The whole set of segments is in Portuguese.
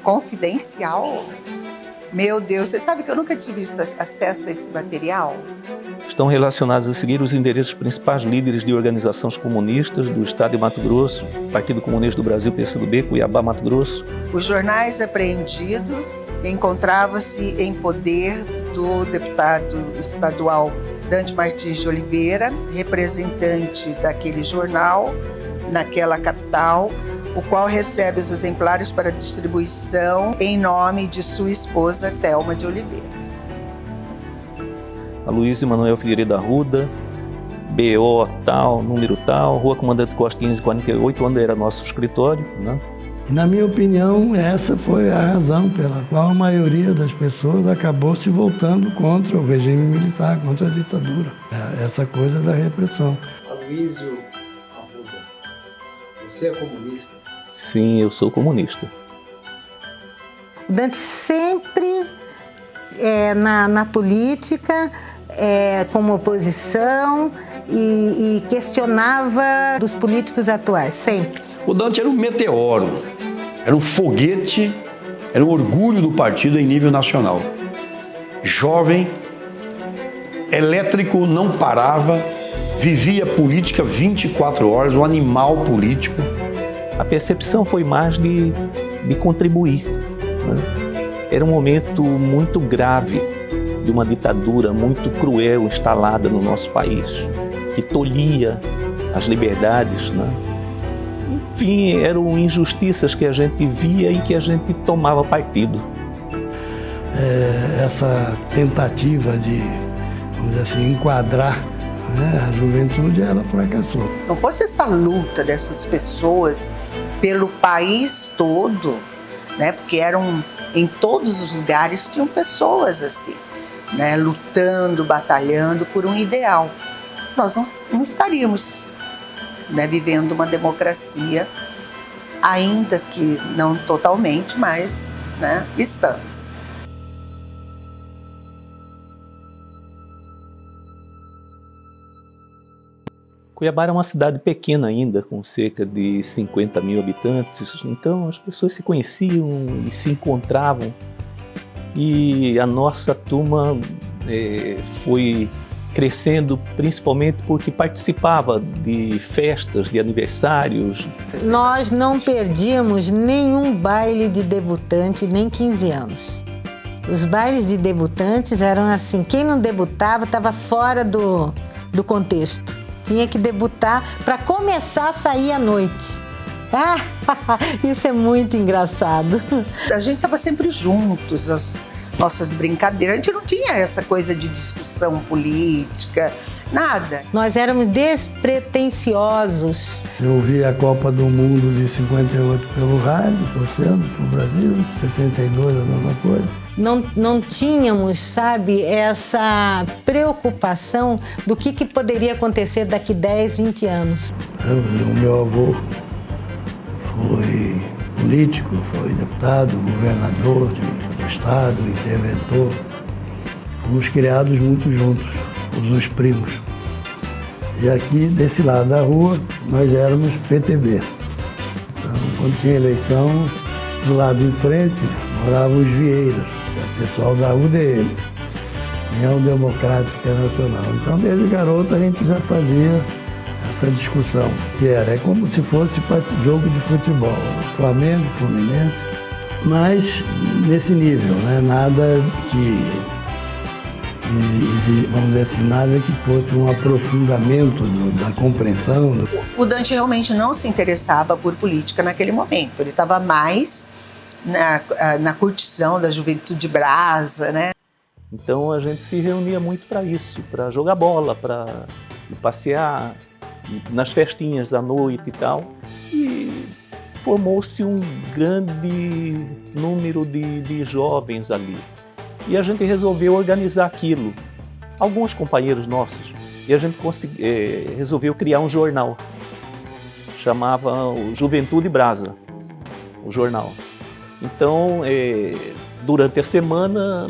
confidencial? Meu Deus, você sabe que eu nunca tive acesso a esse material? Estão relacionados a seguir os endereços dos principais líderes de organizações comunistas do estado de Mato Grosso, Partido Comunista do Brasil, PCdoB, Cuiabá, Mato Grosso. Os jornais apreendidos encontravam-se em poder do deputado estadual Dante Martins de Oliveira, representante daquele jornal naquela capital, o qual recebe os exemplares para distribuição em nome de sua esposa, Thelma de Oliveira. Aloysio Manoel Figueiredo Arruda, BO tal, número tal, Rua Comandante Costa 1548, onde era nosso escritório, né? E, na minha opinião, essa foi a razão pela qual a maioria das pessoas acabou se voltando contra o regime militar, contra a ditadura. Essa coisa da repressão. Aloysio Arruda, você é comunista? Sim, eu sou comunista. O Dante sempre na política, como oposição e questionava dos políticos atuais, sempre. O Dante era um meteoro, era um foguete, era um orgulho do partido em nível nacional. Jovem, elétrico, não parava, vivia política 24 horas, um animal político. A percepção foi mais de contribuir, né? Era um momento muito grave de uma ditadura muito cruel instalada no nosso país, que tolhia as liberdades, né? Enfim, eram injustiças que a gente via e que a gente tomava partido. Essa tentativa de, vamos dizer assim, enquadrar, né, a juventude, ela fracassou. Não fosse essa luta dessas pessoas pelo país todo, né, porque em todos os lugares tinham pessoas assim, né, lutando, batalhando por um ideal. Nós não estaríamos, né, vivendo uma democracia, ainda que não totalmente, mas, né, estamos. Cuiabá era uma cidade pequena ainda, com cerca de 50 mil habitantes, então as pessoas se conheciam e se encontravam. E a nossa turma foi crescendo principalmente porque participava de festas, de aniversários. Nós não perdíamos nenhum baile de debutante, nem 15 anos. Os bailes de debutantes eram assim, quem não debutava estava fora do contexto. Tinha que debutar para começar a sair à noite. Isso é muito engraçado. A gente estava sempre juntos, as nossas brincadeiras. A gente não tinha essa coisa de discussão política, nada. Nós éramos despretensiosos. Eu vi a Copa do Mundo de 58 pelo rádio, torcendo para o Brasil, de 62 a mesma coisa. Não tínhamos, sabe, essa preocupação do que poderia acontecer daqui 10, 20 anos. O meu avô foi político, foi deputado, governador do estado, interventor. Fomos criados muito juntos, todos os primos. E aqui, desse lado da rua, nós éramos PTB. Então, quando tinha eleição, do lado em frente, moravam os Vieiras, o pessoal da UDN, União Democrática Nacional. Então, desde garoto, a gente já fazia essa discussão, que é como se fosse jogo de futebol, Flamengo, Fluminense, mas nesse nível, né? Nada que, vamos dizer assim, nada que fosse um aprofundamento da compreensão. O Dante realmente não se interessava por política naquele momento, ele estava mais na curtição da juventude brasa, né? Então a gente se reunia muito para isso, para jogar bola, para passear nas festinhas à noite e tal. E formou-se um grande número de jovens ali. E a gente resolveu organizar aquilo. Alguns companheiros nossos. E a gente resolveu criar um jornal. Chamava o Juventude Brasa, o jornal. Então, durante a semana,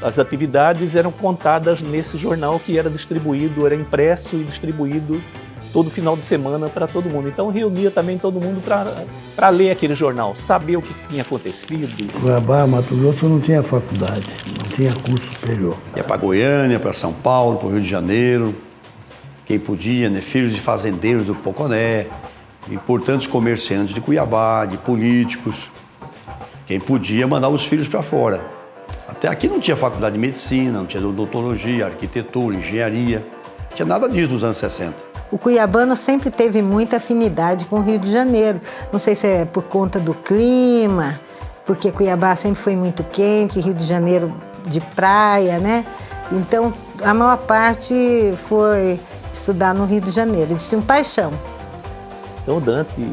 as atividades eram contadas nesse jornal que era distribuído, era impresso e distribuído todo final de semana para todo mundo. Então reunia também todo mundo para ler aquele jornal, saber o que tinha acontecido. Cuiabá, Mato Grosso não tinha faculdade, não tinha curso superior. Ia para Goiânia, para São Paulo, para o Rio de Janeiro. Quem podia, né? Filhos de fazendeiros do Poconé, importantes comerciantes de Cuiabá, de políticos. Quem podia mandar os filhos para fora. Até aqui não tinha faculdade de medicina, não tinha odontologia, arquitetura, engenharia. Não tinha nada disso nos anos 60. O cuiabano sempre teve muita afinidade com o Rio de Janeiro. Não sei se é por conta do clima, porque Cuiabá sempre foi muito quente, Rio de Janeiro de praia, né? Então, a maior parte foi estudar no Rio de Janeiro. Eles tinham paixão. Então, o Dante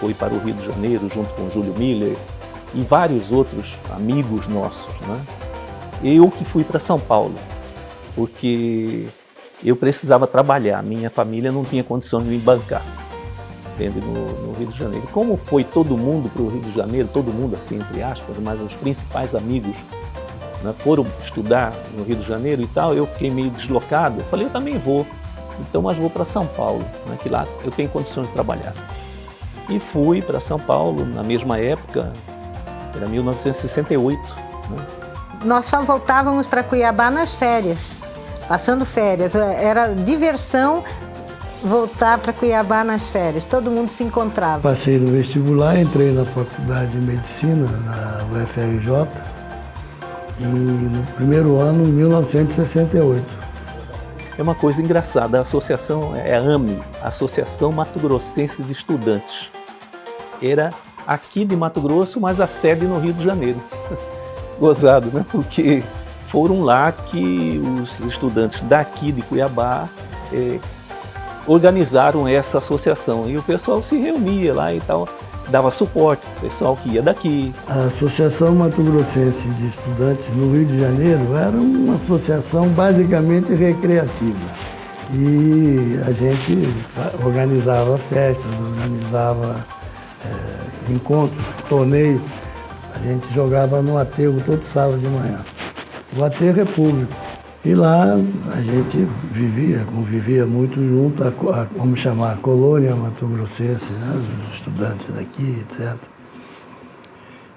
foi para o Rio de Janeiro junto com o Júlio Miller e vários outros amigos nossos, né? Eu que fui para São Paulo, porque eu precisava trabalhar, minha família não tinha condição de me bancar, entende? No Rio de Janeiro. Como foi todo mundo para o Rio de Janeiro, todo mundo assim, entre aspas, mas os principais amigos, né, foram estudar no Rio de Janeiro e tal, eu fiquei meio deslocado, eu falei, eu também vou, então, mas vou para São Paulo, né, que lá eu tenho condições de trabalhar. E fui para São Paulo, na mesma época, era 1968. Né? Nós só voltávamos para Cuiabá nas férias, passando férias. Era diversão voltar para Cuiabá nas férias, todo mundo se encontrava. Passei no vestibular, entrei na faculdade de medicina, na UFRJ, e no primeiro ano, em 1968. É uma coisa engraçada, a associação é a AME, Associação Mato Grossense de Estudantes. Era aqui de Mato Grosso, mas a sede no Rio de Janeiro. Gozado, né? Porque foram lá que os estudantes daqui de Cuiabá organizaram essa associação. E o pessoal se reunia lá e tal, dava suporte ao pessoal que ia daqui. A Associação Mato Grossense de Estudantes no Rio de Janeiro era uma associação basicamente recreativa. E a gente organizava festas, organizava encontros, torneios. A gente jogava no aterro todo sábado de manhã. O aterro é público. E lá a gente convivia muito junto, vamos chamar, a colônia mato-grossense, né? Os estudantes daqui, etc.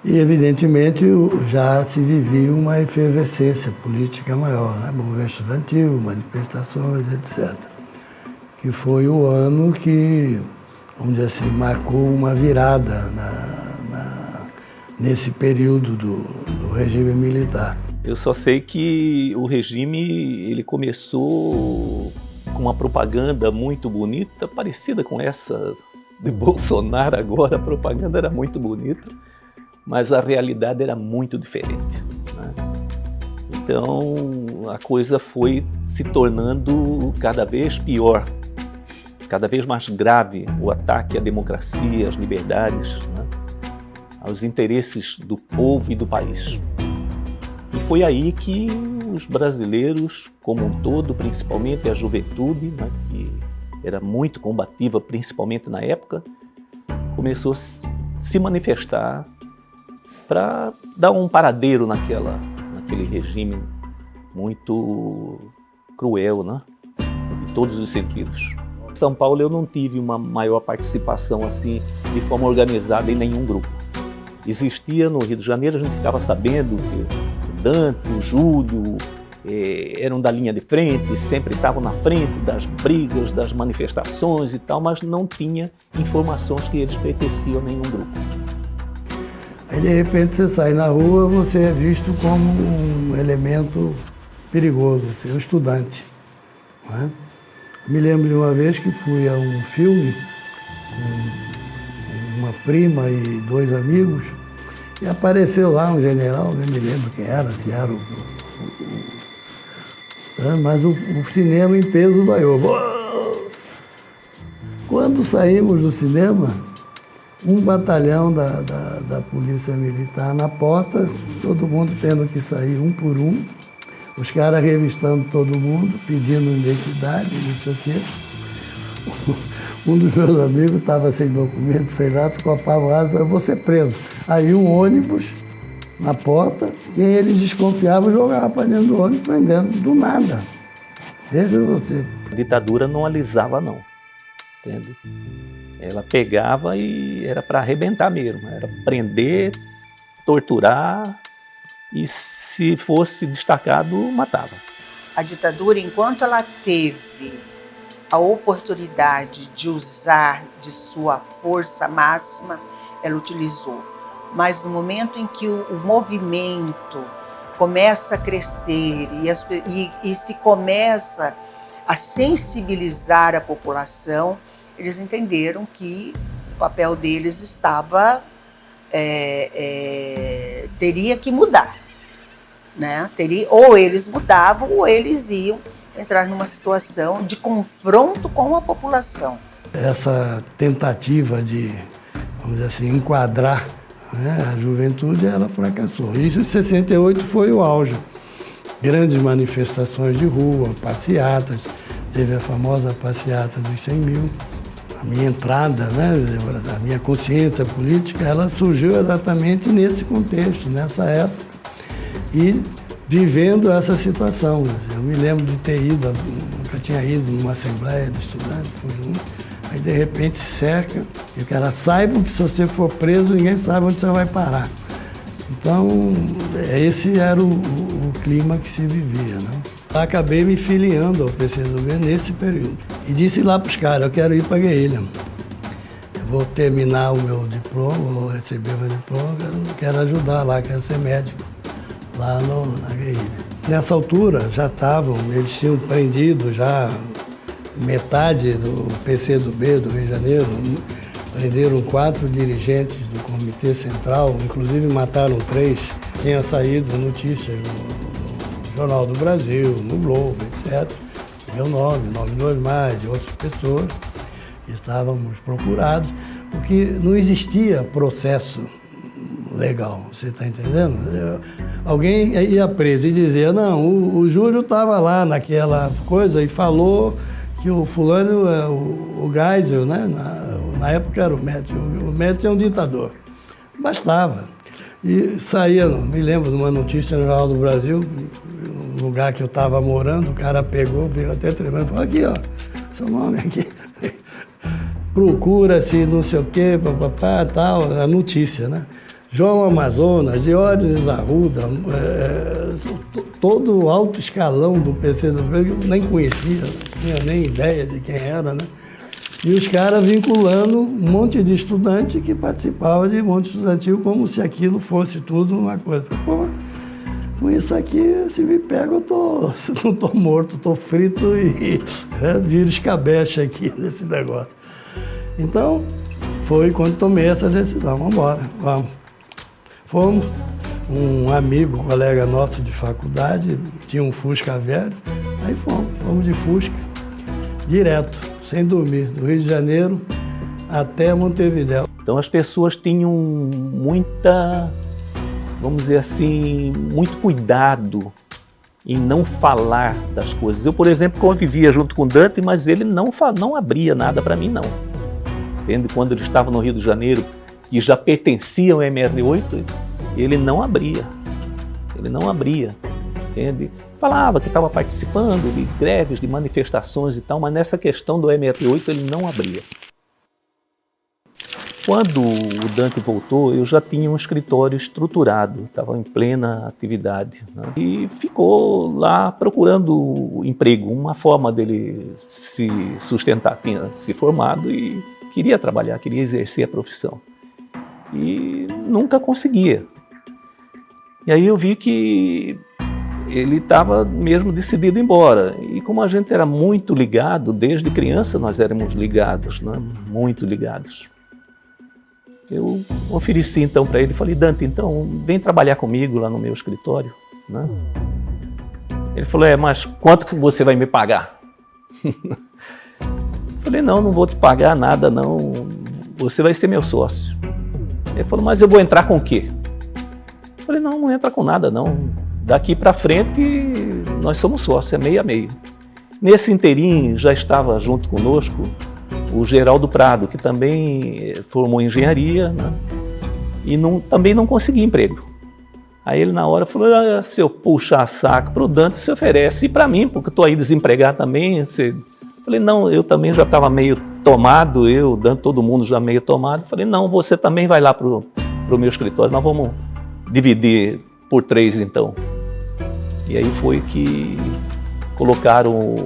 E, evidentemente, já se vivia uma efervescência política maior, né? Movimento estudantil, manifestações, etc. Que foi o ano que, vamos dizer assim, marcou uma virada nesse período do regime militar. Eu só sei que o regime ele começou com uma propaganda muito bonita, parecida com essa de Bolsonaro agora. A propaganda era muito bonita, mas a realidade era muito diferente, né? Então a coisa foi se tornando cada vez pior, cada vez mais grave o ataque à democracia, às liberdades, né? Aos interesses do povo e do país. E foi aí que os brasileiros, como um todo, principalmente a juventude, né, que era muito combativa, principalmente na época, começou a se manifestar para dar um paradeiro naquele regime muito cruel, né, em todos os sentidos. Em São Paulo eu não tive uma maior participação assim, de forma organizada em nenhum grupo. Existia no Rio de Janeiro, a gente ficava sabendo que o Dante, o Júlio eram da linha de frente, sempre estavam na frente das brigas, das manifestações e tal, mas não tinha informações que eles pertenciam a nenhum grupo. Aí, de repente, você sai na rua, você é visto como um elemento perigoso, você é um estudante. Não é? Me lembro de uma vez que fui a um filme com uma prima e dois amigos, e apareceu lá um general, nem me lembro quem era, se era mas o cinema em peso vaiou. Quando saímos do cinema, um batalhão da Polícia Militar na porta, todo mundo tendo que sair um por um, os caras revistando todo mundo, pedindo identidade, não sei o quê. Um dos meus amigos estava sem documento, sei lá, ficou apavorado, falou, vou ser preso. Aí um ônibus na porta, e eles desconfiavam, jogavam para dentro do ônibus, prendendo, do nada. Veja você. A ditadura não alisava não, entende? Ela pegava e era para arrebentar mesmo, era prender, torturar e se fosse destacado, matava. A ditadura, enquanto ela teve a oportunidade de usar de sua força máxima, ela utilizou. Mas no momento em que o movimento começa a crescer e se começa a sensibilizar a população, eles entenderam que o papel deles estava teria que mudar, né? Ou eles mudavam ou eles iam entrar numa situação de confronto com a população. Essa tentativa de, vamos dizer assim, enquadrar, né, a juventude, ela fracassou. Isso em 68 foi o auge. Grandes manifestações de rua, passeatas, teve a famosa passeata dos 100 mil. A minha entrada, né, a minha consciência política, ela surgiu exatamente nesse contexto, nessa época. E vivendo essa situação. Eu me lembro de ter ido, nunca tinha ido numa assembleia de estudantes, aí de repente cerca, e o cara saiba que se você for preso, ninguém sabe onde você vai parar. Então, esse era o clima que se vivia, né? Acabei me filiando ao PCdoB nesse período. E disse lá para os caras, eu quero ir para a guerrilha. Eu vou terminar o meu diploma, vou receber o meu diploma, quero ajudar lá, quero ser médico lá na guerrilha. Nessa altura já eles tinham prendido já metade do PCdoB do Rio de Janeiro, prenderam 4 dirigentes do Comitê Central, inclusive mataram 3. Tinha saído notícias no Jornal do Brasil, no Globo, etc. Meu nome de Osmar, de outras pessoas, estávamos procurados, porque não existia processo legal, você está entendendo? Alguém ia preso e dizia, não, o Júlio estava lá naquela coisa e falou que o fulano, o Geisel, né? Na época era o Médici. O Médici é um ditador. Bastava. E saía, me lembro de uma notícia no Jornal do Brasil, no lugar que eu estava morando, o cara pegou, veio até tremendo, falou, aqui, ó, seu nome aqui. Procura-se não sei o quê, papapá, tal, a notícia, né? João Amazonas, Diógenes Arruda, todo o alto escalão do PCdoB, eu nem conhecia, não tinha nem ideia de quem era, né? E os caras vinculando um monte de estudante que participava de monte estudantil como se aquilo fosse tudo uma coisa. Pô, com isso aqui, se me pega, não tô morto, tô frito e viro escabeche aqui nesse negócio. Então, foi quando tomei essa decisão, vamos embora, vamos. Fomos, um amigo, colega nosso de faculdade, tinha um Fusca velho, aí fomos de Fusca, direto, sem dormir, do Rio de Janeiro até Montevidéu. Então as pessoas tinham muita, vamos dizer assim, muito cuidado em não falar das coisas. Eu, por exemplo, convivia junto com o Dante, mas ele não abria nada para mim, não. Entende? Quando ele estava no Rio de Janeiro, que já pertencia ao MRD8, ele não abria, entende? Falava que estava participando de greves, de manifestações e tal, mas nessa questão do MRD8 ele não abria. Quando o Dante voltou, eu já tinha um escritório estruturado, estava em plena atividade, né? E ficou lá procurando emprego, uma forma dele se sustentar. Tinha se formado e queria trabalhar, queria exercer a profissão. E nunca conseguia. E aí eu vi que ele estava mesmo decidido a ir embora. E como a gente era muito ligado, desde criança nós éramos ligados, né? Muito ligados. Eu ofereci então para ele, falei, Dante, então vem trabalhar comigo lá no meu escritório, né? Ele falou, mas quanto que você vai me pagar? Falei, não vou te pagar nada não, você vai ser meu sócio. Ele falou, mas eu vou entrar com o quê? Eu falei, não entra com nada não, daqui para frente nós somos sócios, é meio a meio. Nesse inteirinho já estava junto conosco o Geraldo Prado, que também formou em engenharia, né? E também não conseguia emprego. Aí ele na hora falou, se eu puxar saco para o Dante, se oferece. E para mim, porque eu estou aí desempregado também. Falei, não, eu também já estava meio tomado, eu, Dante, todo mundo já meio tomado. Falei, não, você também vai lá para o meu escritório, nós vamos dividir por 3 então. E aí foi que colocaram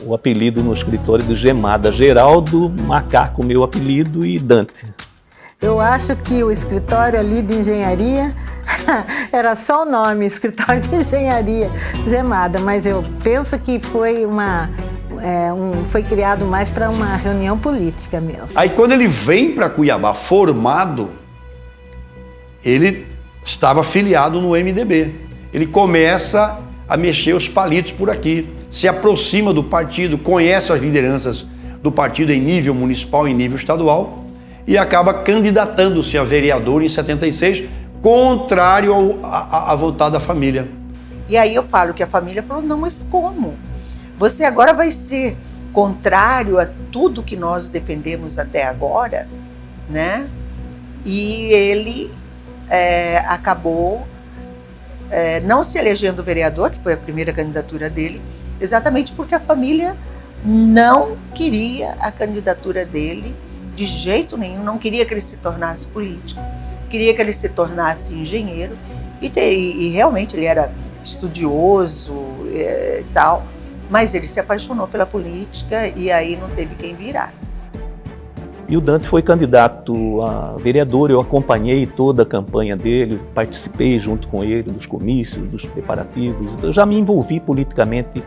o apelido no escritório de Gemada. Geraldo, Macaco, meu apelido, e Dante. Eu acho que o escritório ali de engenharia era só o nome, escritório de engenharia Gemada, mas eu penso que foi foi criado mais para uma reunião política mesmo. Aí quando ele vem para Cuiabá formado, ele estava filiado no MDB. Ele começa a mexer os palitos por aqui, se aproxima do partido, conhece as lideranças do partido em nível municipal, em nível estadual, e acaba candidatando-se a vereador em 76, contrário à vontade da família. E aí eu falo que a família falou, não, mas como? Você agora vai ser contrário a tudo que nós defendemos até agora, né? E ele acabou não se elegendo vereador, que foi a primeira candidatura dele, exatamente porque a família não queria a candidatura dele de jeito nenhum, não queria que ele se tornasse político, queria que ele se tornasse engenheiro, e realmente ele era estudioso e tal, mas ele se apaixonou pela política e aí não teve quem virasse. E o Dante foi candidato a vereador, eu acompanhei toda a campanha dele, participei junto com ele dos comícios, dos preparativos, eu já me envolvi politicamente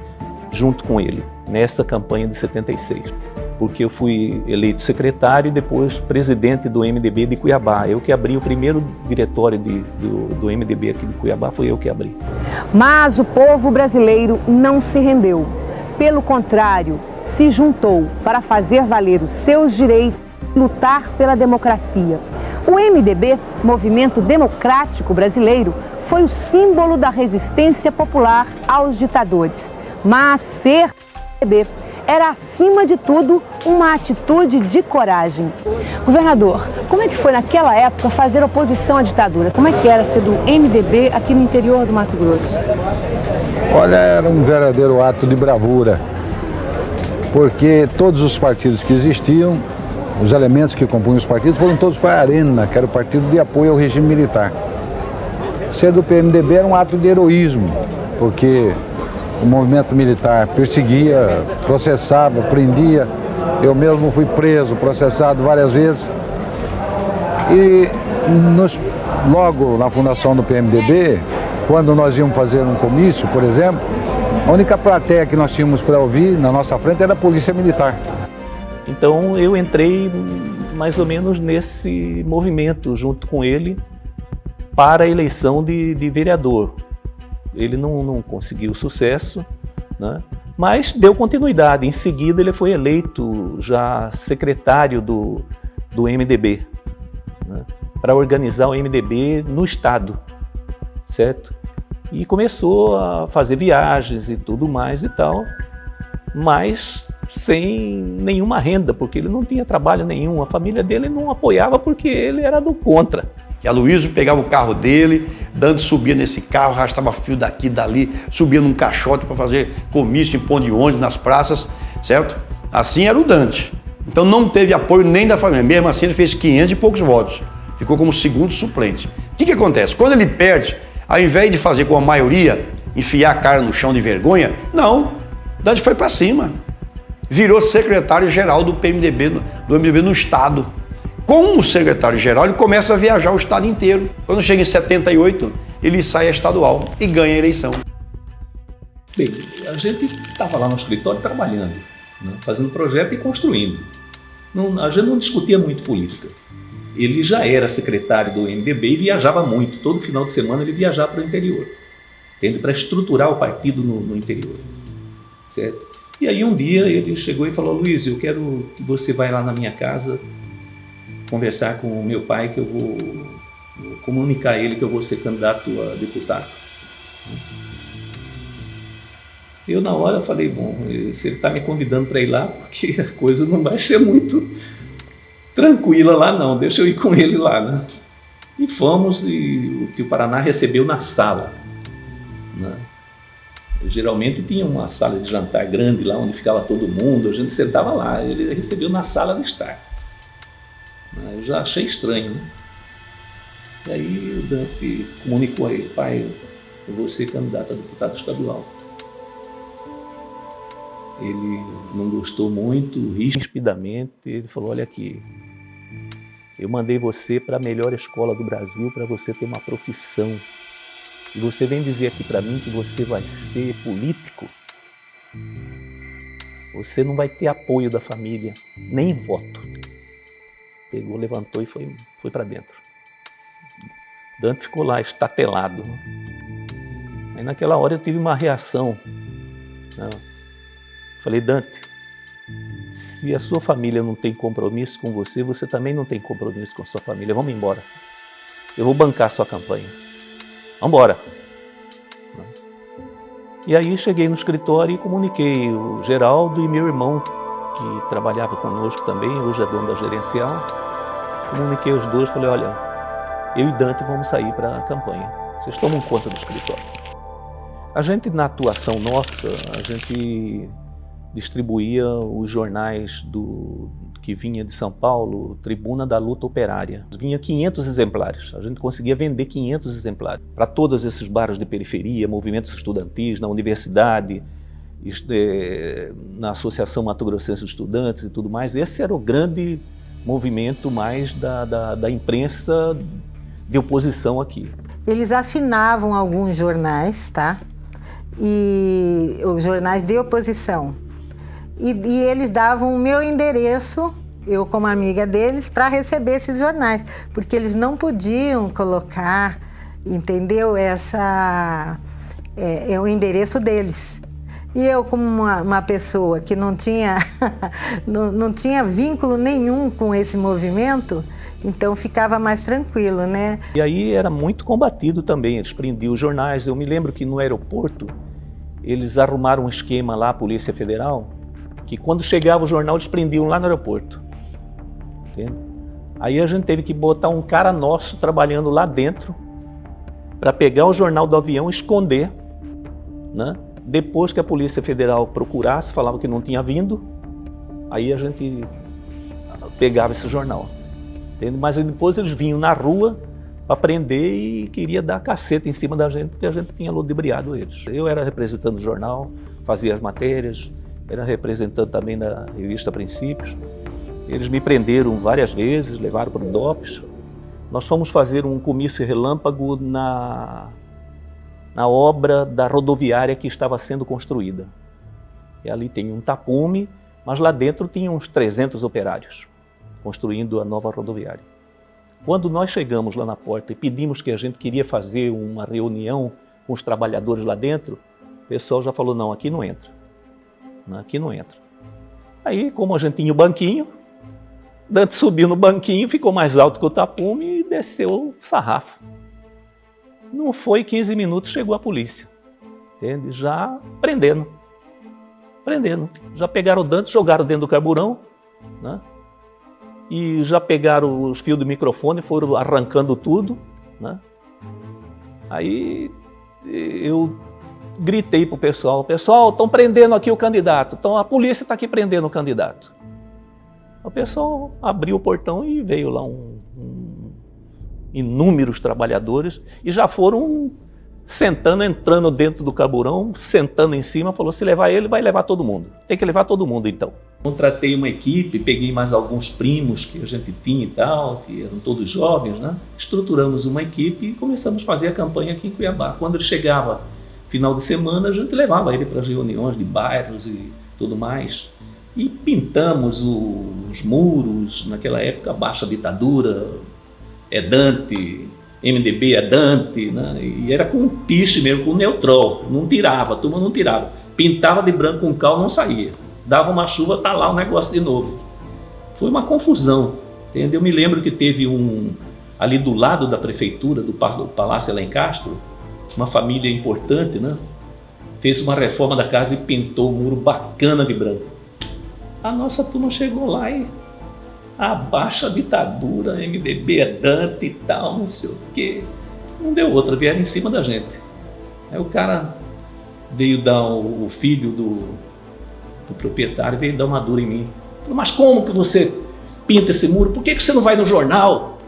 junto com ele nessa campanha de 76. Porque eu fui eleito secretário e depois presidente do MDB de Cuiabá. Eu que abri o primeiro diretório do MDB aqui de Cuiabá, foi eu que abri. Mas o povo brasileiro não se rendeu. Pelo contrário, se juntou para fazer valer os seus direitos e lutar pela democracia. O MDB, Movimento Democrático Brasileiro, foi o símbolo da resistência popular aos ditadores. Mas ser MDB era, acima de tudo, uma atitude de coragem. Governador, como é que foi naquela época fazer oposição à ditadura? Como é que era ser do MDB aqui no interior do Mato Grosso? Olha, era um verdadeiro ato de bravura, porque todos os partidos que existiam, os elementos que compunham os partidos, foram todos para a Arena, que era o partido de apoio ao regime militar. Ser do PMDB era um ato de heroísmo, porque o movimento militar perseguia, processava, prendia. Eu mesmo fui preso, processado várias vezes. E logo na fundação do PMDB, quando nós íamos fazer um comício, por exemplo, a única plateia que nós tínhamos para ouvir na nossa frente era a Polícia Militar. Então eu entrei mais ou menos nesse movimento junto com ele para a eleição de vereador. Ele não conseguiu sucesso, né? Mas deu continuidade. Em seguida ele foi eleito já secretário do MDB, né? Para organizar o MDB no estado, certo? E começou a fazer viagens e tudo mais e tal, mas sem nenhuma renda, porque ele não tinha trabalho nenhum, a família dele não apoiava porque ele era do contra. Que Aloysio pegava o carro dele, Dante subia nesse carro, arrastava fio daqui e dali, subia num caixote para fazer comício em ponto de ônibus, nas praças, certo? Assim era o Dante. Então não teve apoio nem da família, mesmo assim ele fez 500 e poucos votos, ficou como segundo suplente. O que acontece? Quando ele perde, ao invés de fazer com a maioria, enfiar a cara no chão de vergonha, não, Dante foi para cima, virou secretário-geral do PMDB, do MDB no estado. Como secretário-geral, ele começa a viajar o estado inteiro. Quando chega em 78, ele sai a estadual e ganha a eleição. Bem, a gente estava lá no escritório trabalhando, né, fazendo projeto e construindo. A gente não discutia muito política. Ele já era secretário do MDB e viajava muito. Todo final de semana ele viajava para o interior, para estruturar o partido no interior, certo? E aí um dia ele chegou e falou: Luiz, eu quero que você vá lá na minha casa conversar com o meu pai, que eu vou comunicar a ele que eu vou ser candidato a deputado. Eu na hora falei, bom, se ele está me convidando para ir lá, porque a coisa não vai ser muito tranquila lá não, deixa eu ir com ele lá, né? E fomos, e o Tio Paraná recebeu na sala, né? Geralmente tinha uma sala de jantar grande lá onde ficava todo mundo, a gente sentava lá, ele recebeu na sala de estar. Eu já achei estranho, né? E aí o Dante comunicou a ele: pai, eu vou ser candidato a deputado estadual. Ele não gostou muito, rispidamente, ele falou: olha aqui, eu mandei você para a melhor escola do Brasil para você ter uma profissão. E você vem dizer aqui para mim que você vai ser político? Você não vai ter apoio da família, nem voto. Pegou, levantou e foi para dentro. Dante ficou lá estatelado. Aí naquela hora eu tive uma reação. Falei: Dante, se a sua família não tem compromisso com você, você também não tem compromisso com a sua família. Vamos embora. Eu vou bancar a sua campanha. Vamos embora. E aí cheguei no escritório e comuniquei o Geraldo e meu irmão, que trabalhava conosco também, hoje é dono da gerencial. Comuniquei os dois, falei: olha, eu e Dante vamos sair para a campanha. Vocês tomam conta do escritório. A gente, na atuação nossa, a gente distribuía os jornais que vinha de São Paulo, Tribuna da Luta Operária. Vinha 500 exemplares, a gente conseguia vender 500 exemplares para todos esses bairros de periferia, movimentos estudantis, na universidade, na Associação Mato Grossense de Estudantes e tudo mais. Esse era o grande movimento mais da imprensa de oposição aqui. Eles assinavam alguns jornais, tá? E os jornais de oposição. E eles davam o meu endereço, eu como amiga deles, para receber esses jornais, porque eles não podiam colocar, entendeu? É o endereço deles. E eu, como uma pessoa que não tinha, não tinha vínculo nenhum com esse movimento, então ficava mais tranquilo, né? E aí era muito combatido também, eles prendiam os jornais. Eu me lembro que no aeroporto eles arrumaram um esquema lá, a Polícia Federal, que quando chegava o jornal eles prendiam lá no aeroporto. Entende? Aí a gente teve que botar um cara nosso trabalhando lá dentro para pegar o jornal do avião e esconder, né? Depois que a Polícia Federal procurasse, falava que não tinha vindo, aí a gente pegava esse jornal. Entende? Mas depois eles vinham na rua para prender e queria dar caceta em cima da gente, porque a gente tinha ludibriado eles. Eu era representante do jornal, fazia as matérias, era representante também da revista Princípios. Eles me prenderam várias vezes, levaram para o DOPS. Nós fomos fazer um comício relâmpago na obra da rodoviária que estava sendo construída. E ali tem um tapume, mas lá dentro tinha uns 300 operários construindo a nova rodoviária. Quando nós chegamos lá na porta e pedimos que a gente queria fazer uma reunião com os trabalhadores lá dentro, o pessoal já falou: não, aqui não entra. Aqui não entra. Aí, como a gente tinha o banquinho, Dante subiu no banquinho, ficou mais alto que o tapume e desceu o sarrafo. Não foi 15 minutos, chegou a polícia. Entende? Já prendendo. Já pegaram o Dante, jogaram dentro do carburão, né? E já pegaram os fios do microfone, foram arrancando tudo, né? Aí eu gritei para o pessoal: pessoal, estão prendendo aqui o candidato, então a polícia está aqui prendendo o candidato. O pessoal abriu o portão e veio lá inúmeros trabalhadores e já foram entrando dentro do carburão, sentando em cima, falou: se levar ele, vai levar todo mundo. Tem que levar todo mundo então. Contratei uma equipe, peguei mais alguns primos que a gente tinha e tal, que eram todos jovens, né? Estruturamos uma equipe e começamos a fazer a campanha aqui em Cuiabá. Quando ele chegava final de semana, a gente levava ele para as reuniões de bairros e tudo mais. E pintamos os muros, naquela época, baixa ditadura, é Dante, MDB é Dante, né? E era com piche mesmo, com neutrol, não tirava, a turma não tirava. Pintava de branco com cal, não saía. Dava uma chuva, tá lá o negócio de novo. Foi uma confusão, entendeu? Eu me lembro que teve ali do lado da prefeitura, do Palácio lá em Castro, uma família importante, né? Fez uma reforma da casa e pintou um muro bacana de branco. A nossa turma chegou lá e abaixa a ditadura, MDB é Dante e tal, não sei o quê. Não deu outra, vieram em cima da gente. Aí o cara veio dar, o filho do proprietário veio dar uma dura em mim. Falou, mas como que você pinta esse muro? Por que você não vai no jornal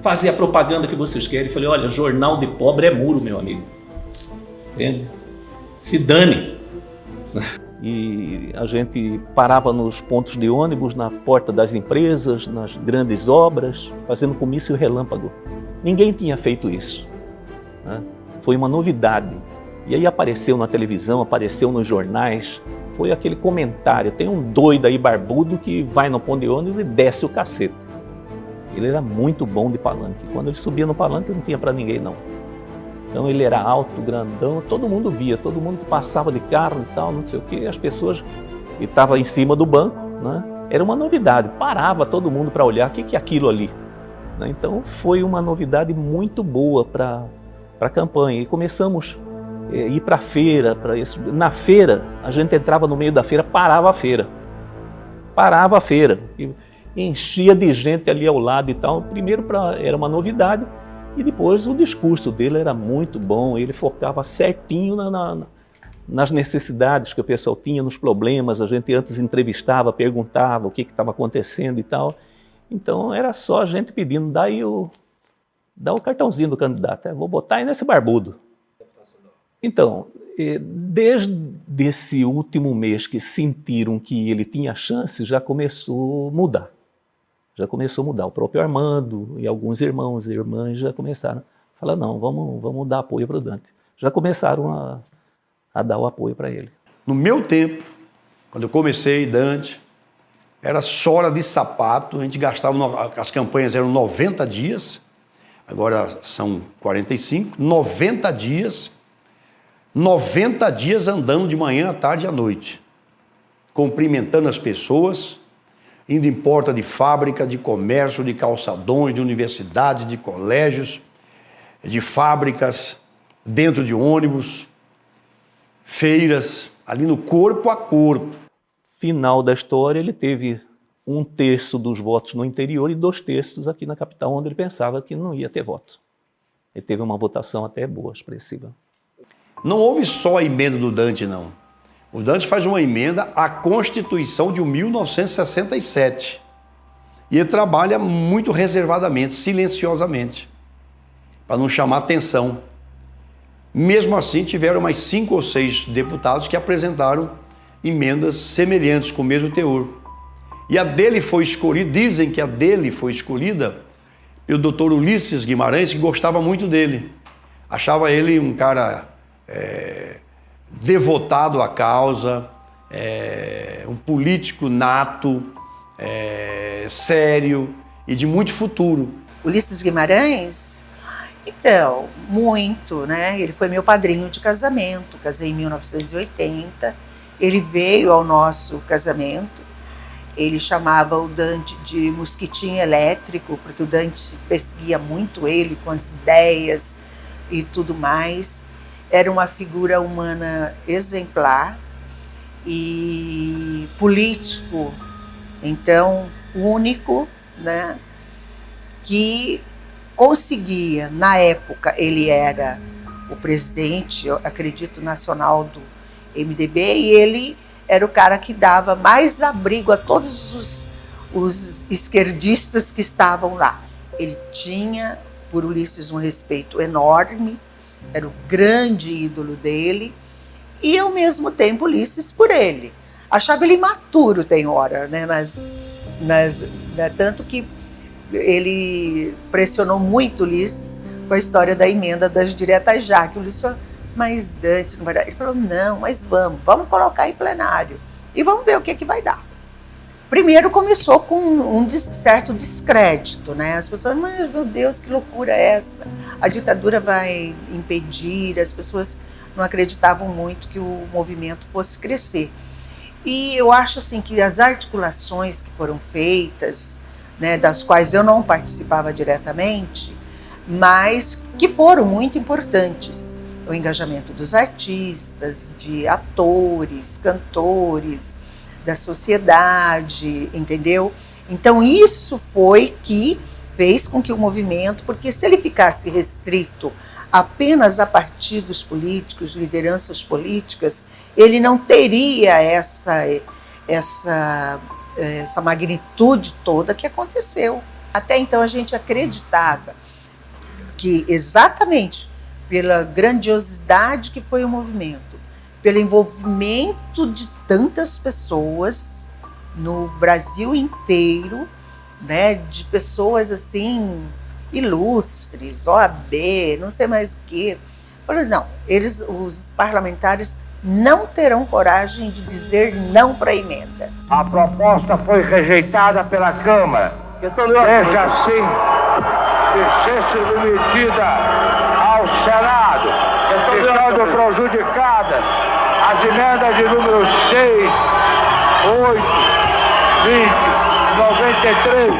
fazer a propaganda que vocês querem? Eu falei, olha, jornal de pobre é muro, meu amigo. Entende? Se dane. E a gente parava nos pontos de ônibus, na porta das empresas, nas grandes obras, fazendo comício relâmpago. Ninguém tinha feito isso, né? Foi uma novidade. E aí apareceu na televisão, apareceu nos jornais, foi aquele comentário, tem um doido aí barbudo que vai no ponto de ônibus e desce o cacete. Ele era muito bom de palanque. Quando ele subia no palanque não tinha para ninguém não. Então ele era alto, grandão, todo mundo via, todo mundo que passava de carro e tal, não sei o quê, as pessoas, e estava em cima do banco, né? Era uma novidade, parava todo mundo para olhar, o que é aquilo ali? Né? Então foi uma novidade muito boa para a campanha, e começamos a ir para a feira, na feira, a gente entrava no meio da feira, parava a feira, e enchia de gente ali ao lado e tal, primeiro era uma novidade, e depois o discurso dele era muito bom, ele focava certinho nas necessidades que o pessoal tinha, nos problemas, a gente antes entrevistava, perguntava o que estava acontecendo e tal. Então era só a gente pedindo, dá o cartãozinho do candidato, vou botar aí nesse barbudo. Então, desde esse último mês que sentiram que ele tinha chance, já começou a mudar. O próprio Armando e alguns irmãos e irmãs já começaram a falar, não, vamos dar apoio para o Dante. Já começaram a dar o apoio para ele. No meu tempo, quando eu comecei Dante, era sola de sapato, a gente gastava, as campanhas eram 90 dias, agora são 45, 90 dias andando de manhã à tarde e à noite, cumprimentando as pessoas, indo em porta de fábrica, de comércio, de calçadões, de universidades, de colégios, de fábricas, dentro de ônibus, feiras, ali no corpo a corpo. Final da história, ele teve 1/3 dos votos no interior e 2/3 aqui na capital, onde ele pensava que não ia ter voto. Ele teve uma votação até boa, expressiva. Não houve só a emenda do Dante, não. O Dante faz uma emenda à Constituição de 1967. E ele trabalha muito reservadamente, silenciosamente, para não chamar atenção. Mesmo assim, tiveram mais 5 ou 6 deputados que apresentaram emendas semelhantes, com o mesmo teor. E a dele foi escolhida, dizem que a dele foi escolhida pelo doutor Ulisses Guimarães, que gostava muito dele. Achava ele um cara devotado à causa, um político nato, sério e de muito futuro. Ulisses Guimarães? Então, muito, né? Ele foi meu padrinho de casamento, casei em 1980, ele veio ao nosso casamento, ele chamava o Dante de mosquitinho elétrico, porque o Dante perseguia muito ele com as ideias e tudo mais. Era uma figura humana exemplar e político, então, único, né? Que conseguia, na época, ele era o presidente, eu acredito, nacional do MDB, e ele era o cara que dava mais abrigo a todos os esquerdistas que estavam lá. Ele tinha, por Ulisses, um respeito enorme, era o grande ídolo dele, e ao mesmo tempo Ulisses por ele. Achava ele imaturo, tem hora, né? Tanto que ele pressionou muito Ulisses com a história da emenda das diretas já, que o Ulisses falou, mas Dante, não vai dar. Ele falou, não, mas vamos colocar em plenário e vamos ver o que vai dar. Primeiro começou com um certo descrédito, né? As pessoas, mas meu Deus, que loucura é essa? A ditadura vai impedir, as pessoas não acreditavam muito que o movimento fosse crescer. E eu acho assim que as articulações que foram feitas, né, das quais eu não participava diretamente, mas que foram muito importantes. O engajamento dos artistas, de atores, cantores, da sociedade, entendeu? Então isso foi que fez com que o movimento, porque se ele ficasse restrito apenas a partidos políticos, lideranças políticas, ele não teria essa magnitude toda que aconteceu. Até então a gente acreditava que exatamente pela grandiosidade que foi o movimento, pelo envolvimento de tantas pessoas no Brasil inteiro, né, de pessoas assim ilustres, OAB, não sei mais o quê. Falei, não, os parlamentares não terão coragem de dizer não para a emenda. A proposta foi rejeitada pela Câmara. Deixa assim de ser submetida ao Senado, ficando prejudicadas as emendas de número 6, 8, 20, 93,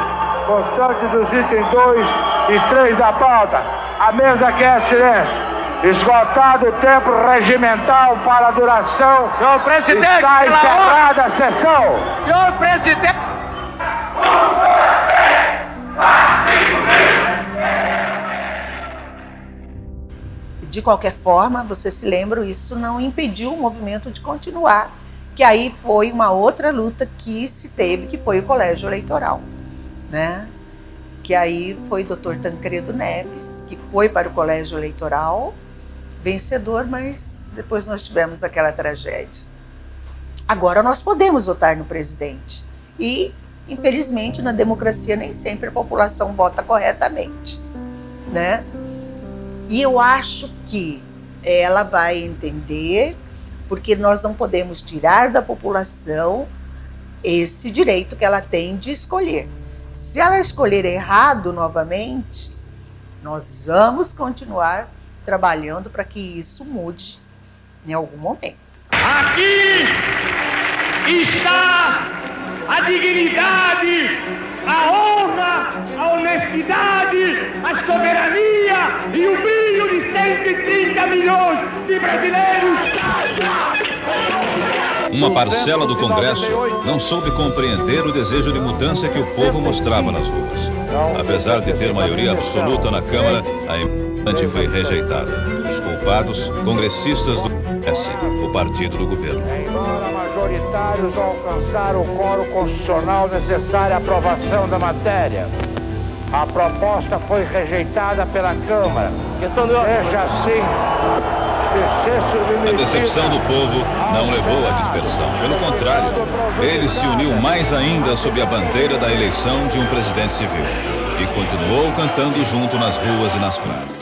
constante dos itens 2 e 3 da pauta. A mesa quer silêncio. Esgotado o tempo regimental para a duração, senhor presidente, está encerrada a sessão. Senhor presidente. De qualquer forma, você se lembra, isso não impediu o movimento de continuar, que aí foi uma outra luta que se teve, que foi o colégio eleitoral, né? Que aí foi o Dr. Tancredo Neves, que foi para o colégio eleitoral, vencedor, mas depois nós tivemos aquela tragédia. Agora nós podemos votar no presidente e, infelizmente, na democracia nem sempre a população vota corretamente, né? E eu acho que ela vai entender, porque nós não podemos tirar da população esse direito que ela tem de escolher. Se ela escolher errado novamente, nós vamos continuar trabalhando para que isso mude em algum momento. Aqui está a dignidade, a honra, a honestidade, a soberania e o brilho de 130 milhões de brasileiros. Uma parcela do Congresso não soube compreender o desejo de mudança que o povo mostrava nas ruas. Apesar de ter maioria absoluta na Câmara, a emenda foi rejeitada. Os culpados, congressistas do PS, o partido do governo. Embora majoritários não alcançaram o quórum constitucional necessário à aprovação da matéria, a proposta foi rejeitada pela Câmara. Deixa assim de ser submetida. A decepção do povo não levou à dispersão. Pelo contrário, ele se uniu mais ainda sob a bandeira da eleição de um presidente civil e continuou cantando junto nas ruas e nas praças.